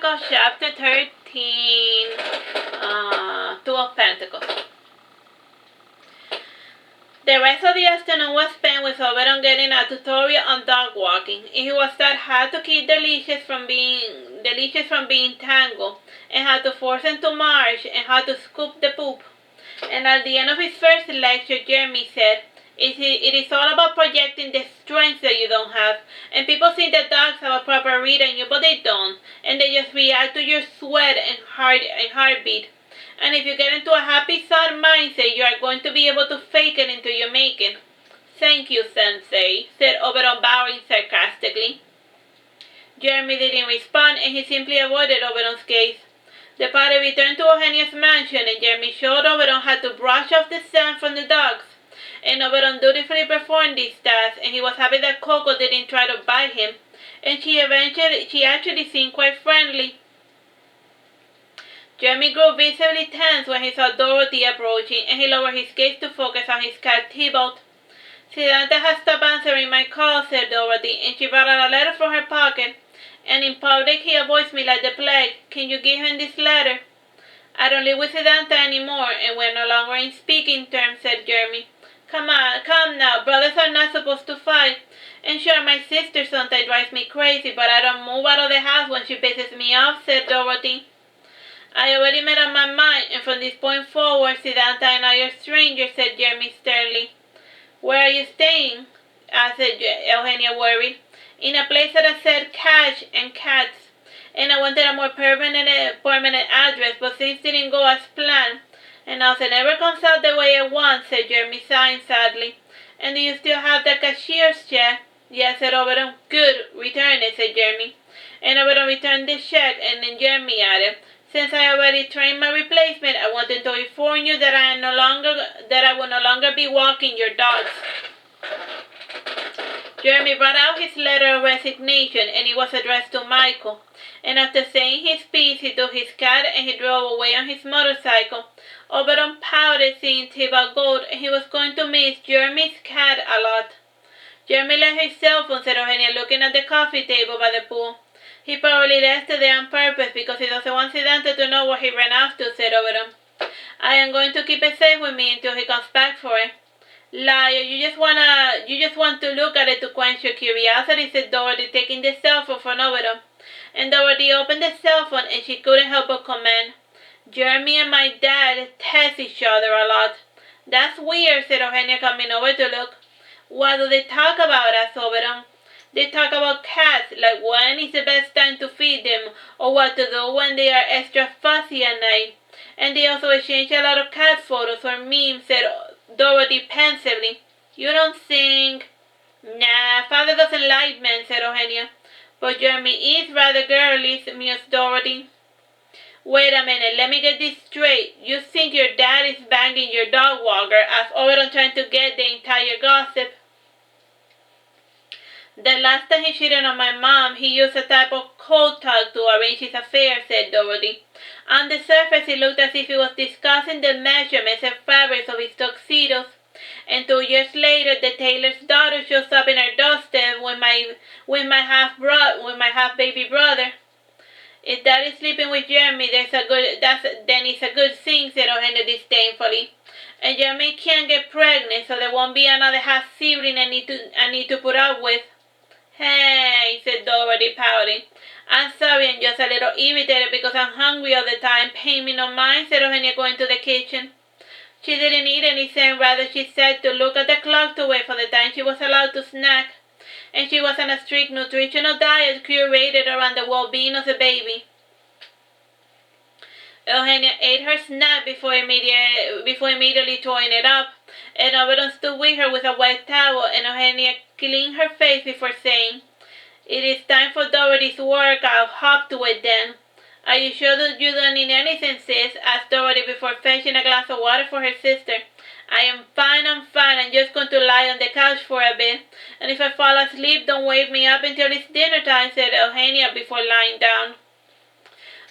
Pentacles, chapter 13, Two of Pentacles. The rest of the afternoon was spent with Oberon getting a tutorial on dog walking. He was taught how to keep the leashes from being tangled, and how to force them to march, and how to scoop the poop. And at the end of his first lecture, Jeremy said, it is all about projecting the strengths that you don't have. And people think that dogs have a proper read on you, but they don't. And they just react to your sweat and heartbeat. And if you get into a happy, sad mindset, you are going to be able to fake it until you make it. Thank you, Sensei, said Oberon, bowing sarcastically. Jeremy didn't respond, and he simply avoided Oberon's gaze. The party returned to Eugenia's mansion, and Jeremy showed Oberon how to brush off the sand from the dogs. And Oberon dutifully performed these tasks, and he was happy that Coco didn't try to bite him, and she actually seemed quite friendly. Jeremy grew visibly tense when he saw Dorothy approaching, and he lowered his gaze to focus on his cat Tybalt. Sidanta has stopped answering my calls, said Dorothy, and she brought out a letter from her pocket. And in public he avoids me like the plague. Can you give him this letter? I don't live with Sidanta anymore, and we're no longer in speaking terms, said Jeremy. Come now, brothers are not supposed to fight. And sure, my sister sometimes drives me crazy, but I don't move out of the house when she pisses me off, said Dorothy. I already made up my mind, and from this point forward, Sidanta and I are strangers, said Jeremy sternly. Where are you staying? asked Eugenia, worried. In a place that said cash and cats. And I wanted a more permanent address, but things didn't go as planned. And now it never comes out the way I want, said Jeremy, sighing sadly. And do you still have the cashier's check? Yes, said Oberon. Good, return it, said Jeremy. And Oberon returned the check, and then Jeremy added, since I already trained my replacement, I wanted to inform you that I will no longer be walking your dogs. Jeremy brought out his letter of resignation, and it was addressed to Michael. And after saying his piece, he took his cat and he drove away on his motorcycle. Oberon pouted, seeing Tybalt go, and he was going to miss Jeremy's cat a lot. Jeremy left his cell phone, said Eugenia, looking at the coffee table by the pool. He probably left it there on purpose because he doesn't want Sidanta to know where he ran off to, said Oberon. I am going to keep it safe with me until he comes back for it. Liar, you just want to look at it to quench your curiosity, said Dorothy, taking the cell phone from Oberon. And Dorothy opened the cell phone, and she couldn't help but comment, Jeremy and my dad test each other a lot. That's weird, said Eugenia, coming over to look. What do they talk about, asked Oberon. They talk about cats, like when is the best time to feed them, or what to do when they are extra fussy at night. And they also exchange a lot of cat photos or memes, said Dorothy pensively. You don't think? Nah, father doesn't like men, said Eugenia. But Jeremy is rather girly, mused Dorothy. Wait a minute, let me get this straight. You think your dad is banging your dog walker, asked Oberon, trying to get the entire gossip. The last time he cheated on my mom, he used a type of cold talk to arrange his affair, said Dorothy. On the surface, it looked as if he was discussing the measurements and fabrics of his tuxedos. And 2 years later, the tailor's daughter shows up in her doorstep with my half baby brother. If Dad is sleeping with Jeremy, then it's a good thing, said Eugenia disdainfully. And Jeremy can't get pregnant, so there won't be another half sibling I need to put up with. Hey, said Dorothy, pouting. I'm sorry, I'm just a little irritated because I'm hungry all the time. Pay me no mind, said Eugenia, going to the kitchen. She didn't eat anything, rather she said to look at the clock to wait for the time she was allowed to snack. And she was on a strict nutritional diet curated around the well-being of the baby. Eugenia ate her snack before immediately throwing it up, and Oberon stood with her with a wet towel, and Eugenia cleaned her face before saying, It is time for Dorothy's work. I'll hop to it then. Are you sure that you don't need anything, sis? Asked Dorothy before fetching a glass of water for her sister. I am fine, I'm just going to lie on the couch for a bit. And if I fall asleep, don't wake me up until it's dinner time, said Eugenia before lying down.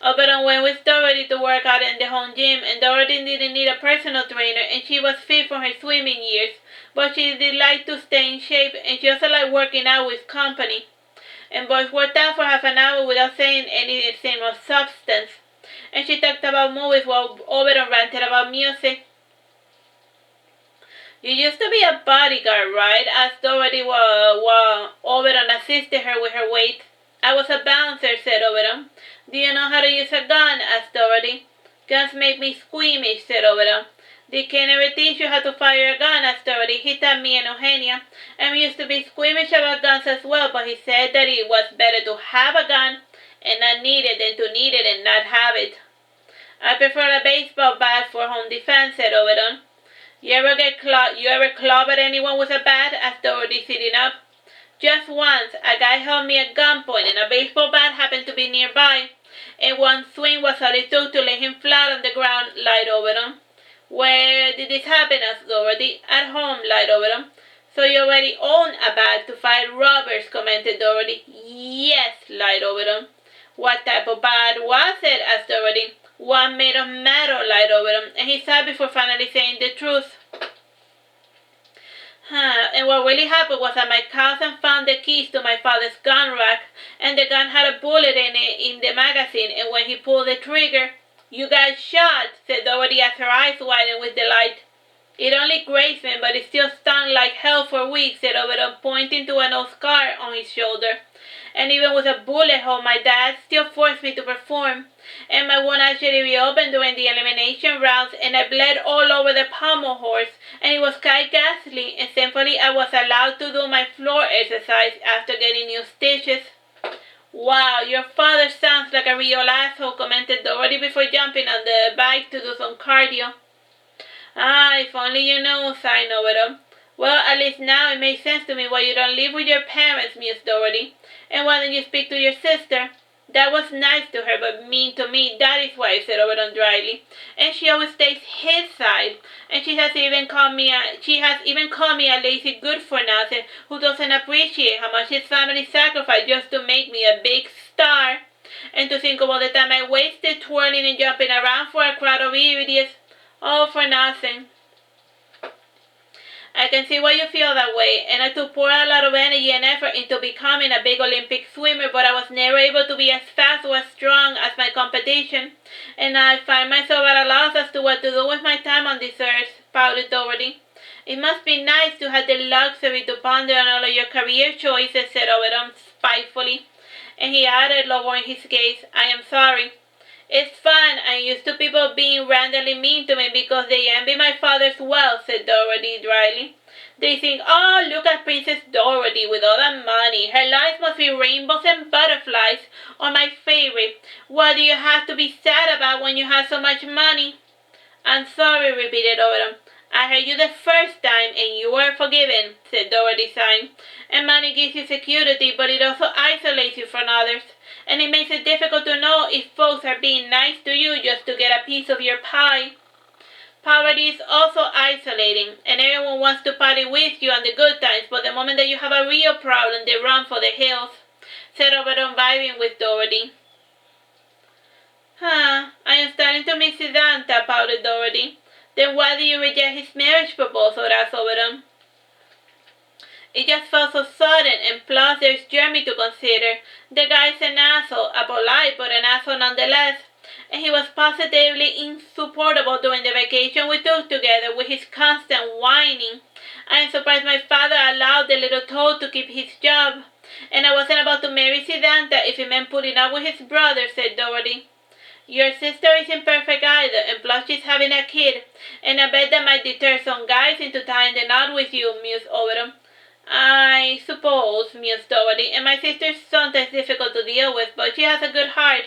Oberon went with Dorothy to work out in the home gym, and Dorothy didn't need a personal trainer, and she was fit from her swimming years, but she did like to stay in shape, and she also liked working out with company. and both worked out for half an hour without saying anything of substance. And she talked about movies while Oberon ranted about music. You used to be a bodyguard, right? Asked Dorothy while Oberon assisted her with her weight. I was a bouncer, said Oberon. Do you know how to use a gun? Asked Dorothy. Guns make me squeamish, said Oberon. Did Kain ever teach you how to fire a gun? Asked Dorothy. He taught me and Eugenia. And we used to be squeamish about guns as well, but he said that it was better to have a gun and not need it than to need it and not have it. I prefer a baseball bat for home defense, said Oberon. You ever clobbered anyone with a bat? Asked Dorothy, sitting up. Just once, a guy held me at gunpoint and a baseball bat happened to be nearby. And one swing was all it took to lay him flat on the ground, lied Oberon. Where did this happen? Asked Dorothy. At home, lied Oberon. So you already own a bat to fight robbers, commented Dorothy. Yes, lied Oberon. What type of bat was it? Asked Dorothy. One made of metal, lied Oberon, and he sighed before finally saying the truth. And what really happened was that my cousin found the keys to my father's gun rack, and the gun had a bullet in it in the magazine, and when he pulled the trigger, you got shot, said Dorothy as her eyes widened with delight. It only grazed me, but it still stung like hell for weeks, said Oberon, pointing to an old scar on his shoulder. And even with a bullet hole, my dad still forced me to perform. And my wound actually reopened during the elimination rounds, and I bled all over the pommel horse, and it was quite ghastly, and thankfully I was allowed to do my floor exercise after getting new stitches. Wow, your father sounds like a real asshole, commented Dorothy before jumping on the bike to do some cardio. If only you knew, sighed Oberon. Well, at least now it makes sense to me why you don't live with your parents, mused Dorothy. And why don't you speak to your sister? That was nice to her, but mean to me, that is why, said Oberon dryly. And she always takes his side. And she has even called me a lazy good-for-nothing who doesn't appreciate how much his family sacrificed just to make me a big star. And to think of all the time I wasted twirling and jumping around for a crowd of idiots. All for nothing. I can see why you feel that way, and I too pour a lot of energy and effort into becoming a big Olympic swimmer, but I was never able to be as fast or as strong as my competition, and I find myself at a loss as to what to do with my time on this earth, pouted Dorothy. It must be nice to have the luxury to ponder on all of your career choices, said Oberon spitefully, and he added, lowering his gaze, I am sorry. It's fun. I'm used to people being randomly mean to me because they envy my father's wealth, said Dorothy dryly. They think, oh, look at Princess Dorothy with all that money. Her life must be rainbows and butterflies. Or my favorite, what do you have to be sad about when you have so much money? I'm sorry, repeated Oberon. I heard you the first time and you were forgiven, said Dorothy, sighing. And money gives you security, but it also isolates you from others. And it makes it difficult to know if folks are being nice to you just to get a piece of your pie. Poverty is also isolating, and everyone wants to party with you on the good times, but the moment that you have a real problem, they run for the hills, said Oberon, vibing with Dorothy. I am starting to miss Dante, pouted Dorothy. Then why do you reject his marriage proposal? Asked Oberon. It just felt so sudden, and plus there's Jeremy to consider. The guy's an asshole, a polite but an asshole nonetheless. And he was positively insupportable during the vacation we took together with his constant whining. I am surprised my father allowed the little toad to keep his job. And I wasn't about to marry Sidanta if it meant putting up with his brother, said Dorothy. Your sister isn't perfect either, and plus she's having a kid, and I bet that might deter some guys into tying the knot with you, mused Oberon. I suppose, mused Dorothy, and my sister's sometimes difficult to deal with, but she has a good heart.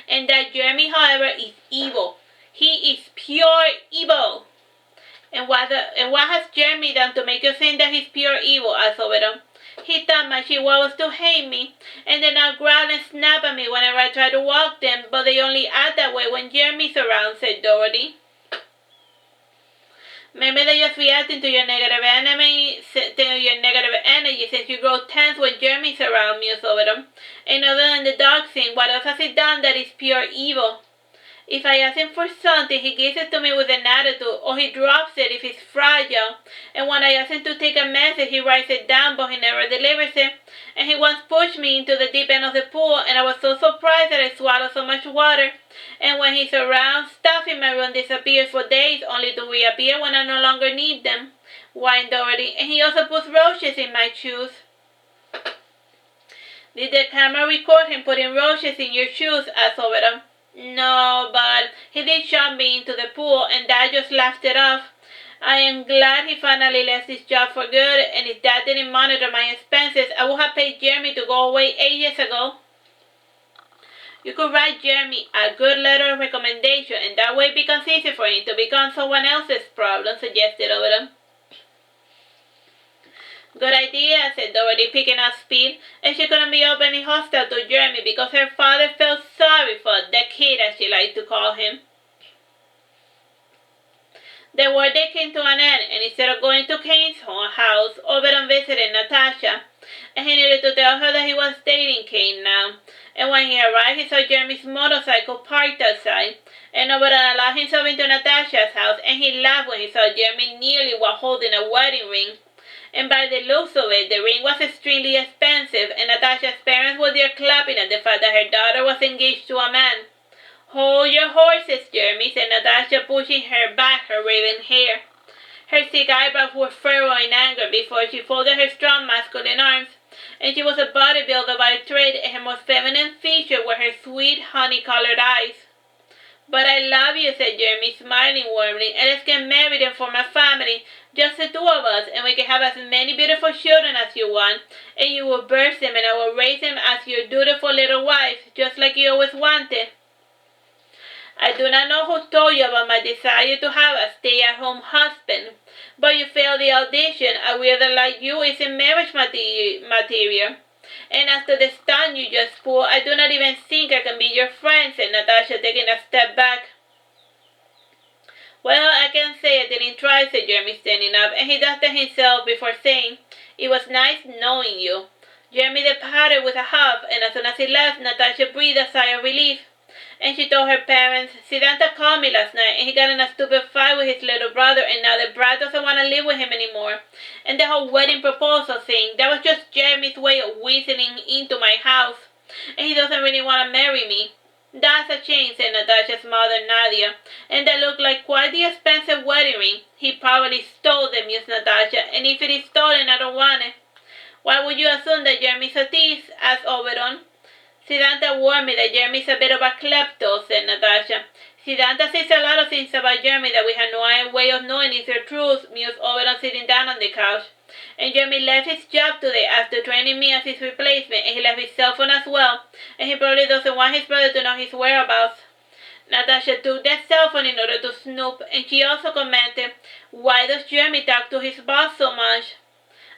And that Jeremy, however, is evil. He is pure evil. And what has Jeremy done to make you think that he's pure evil? Asked Oberon. He taught my chihuahuas to hate me, and they now growl and snap at me whenever I try to walk them, but they only act that way when Jeremy's around, said Dorothy. Maybe they're just reacting to your negative energy since you grow tense when Jeremy's around, mused Oberon. And other than the dog thing, what else has he done that is pure evil? If I ask him for something, he gives it to me with an attitude, or he drops it if it's fragile. And when I ask him to take a message, he writes it down, but he never delivers it. And he once pushed me into the deep end of the pool, and I was so surprised that I swallowed so much water. And when he's around, stuff in my room disappears for days, only to reappear when I no longer need them. Whined Dorothy. And he also puts roaches in my shoes. Did the camera record him putting roaches in your shoes? Asked Overton. No, but he did shove me into the pool, and Dad just laughed it off. I am glad he finally left his job for good, and if Dad didn't monitor my expenses, I would have paid Jeremy to go away ages ago. You could write Jeremy a good letter of recommendation, and that way it becomes easy for him to become someone else's problem, suggested Overton. Good idea, said Dorothy, picking up speed, and she couldn't be openly hostile to Jeremy because her father felt sorry for the kid, as she liked to call him. The workday came to an end, and instead of going to Kain's house, Overton visited Natasha, and he needed to tell her that he was dating Kain now. And when he arrived, he saw Jeremy's motorcycle parked outside, and Overton allowed himself into Natasha's house, and he laughed when he saw Jeremy nearly while holding a wedding ring. And by the looks of it, the ring was extremely expensive, and Natasha's parents were there clapping at the fact that her daughter was engaged to a man. Hold your horses, Jeremy, said Natasha, pushing her back her raven hair. Her thick eyebrows were furrowed in anger before she folded her strong masculine arms, and she was a bodybuilder by trade, and her most feminine feature were her sweet, honey-colored eyes. But I love you, said Jeremy, smiling warmly, and let's get married and form a family, just the two of us, and we can have as many beautiful children as you want, and you will birth them, and I will raise them as your dutiful little wife, just like you always wanted. I do not know who told you about my desire to have a stay-at-home husband, but you failed the audition. A weirdo like you isn't marriage material. And as to the stunt you just pulled, I do not even think I can be your friend, said Natasha, taking a step back. Well, I can say I didn't try, said Jeremy, standing up, and he dusted himself before saying, It was nice knowing you. Jeremy departed with a huff, and as soon as he left, Natasha breathed a sigh of relief. And she told her parents, Sidanta called me last night, and he got in a stupid fight with his little brother, and now the brat doesn't want to live with him anymore. And the whole wedding proposal thing, that was just Jeremy's way of whistling into my house. And he doesn't really want to marry me. That's a shame, said Natasha's mother, Nadia, and that looked like quite the expensive wedding ring. He probably stole them, mused Natasha, and if it is stolen, I don't want it. Why would you assume that Jeremy's a thief? Asked Overton. Sidanta warned me that Jeremy's a bit of a klepto, said Natasha. Sidanta says a lot of things about Jeremy that we have no way of knowing if they're true, mused Overton, sitting down on the couch. And Jeremy left his job today after training me as his replacement, and he left his cell phone as well, and he probably doesn't want his brother to know his whereabouts. Natasha took that cell phone in order to snoop, and she also commented, Why does Jeremy talk to his boss so much?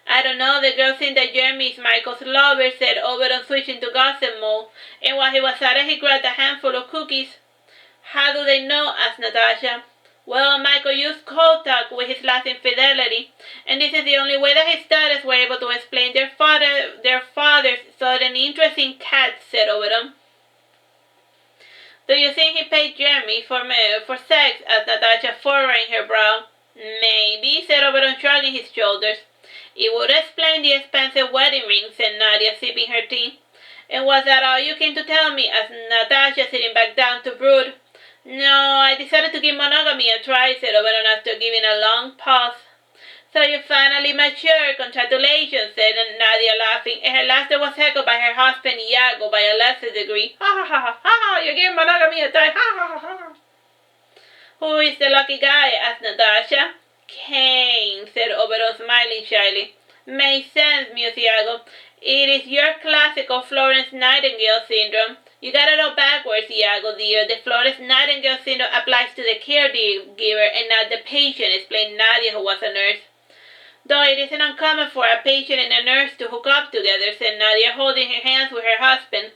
I don't know, the girl think that Jeremy is Michael's lover, said Overton, switching to gossip mode, and while he was at it, he grabbed a handful of cookies. How do they know? Asked Natasha. Well, Michael used cold talk with his last infidelity, and this is the only way that his daughters were able to explain their father's sudden interest in cats, said Overton. Do you think he paid Jeremy for sex? Asked Natasha, furrowing her brow. Maybe, said Overton, shrugging his shoulders. It would explain the expensive wedding ring, said Nadia, sipping her tea. And was that all you came to tell me? Asked Natasha, sitting back down to brood. No, I decided to give monogamy a try, said Overton after giving a long pause. So you finally matured, congratulations, said Nadia, laughing, and her laughter was echoed by her husband Iago by a lesser degree. Ha ha ha ha ha, you're giving monogamy a try, ha ha ha ha. Who is the lucky guy? Asked Natasha. Kain, said Overton, smiling shyly. Makes sense, mused Iago. It is your classical Florence Nightingale syndrome. You got it all backwards, Iago, dear. The Florence Nightingale syndrome applies to the caregiver and not the patient, explained Nadia, who was a nurse. Though it isn't uncommon for a patient and a nurse to hook up together, said Nadia, holding her hands with her husband.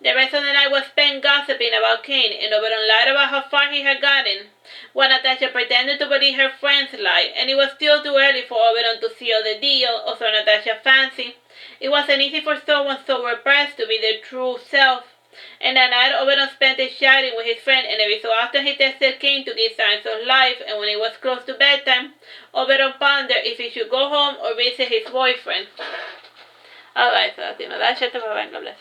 The rest of the night was spent gossiping about Kain, and Overton lied about how far he had gotten, while Natasha pretended to believe her friend's lie, and it was still too early for Overton to seal the deal, or so Natasha fancied. It wasn't easy for someone so repressed to be their true self. And that night Oberon spent it chatting with his friend, and every so often he tested Kain to give signs of life, and when it was close to bedtime, Oberon pondered if he should go home or visit his boyfriend. Alright, so that's that's it. Bye-bye. God bless.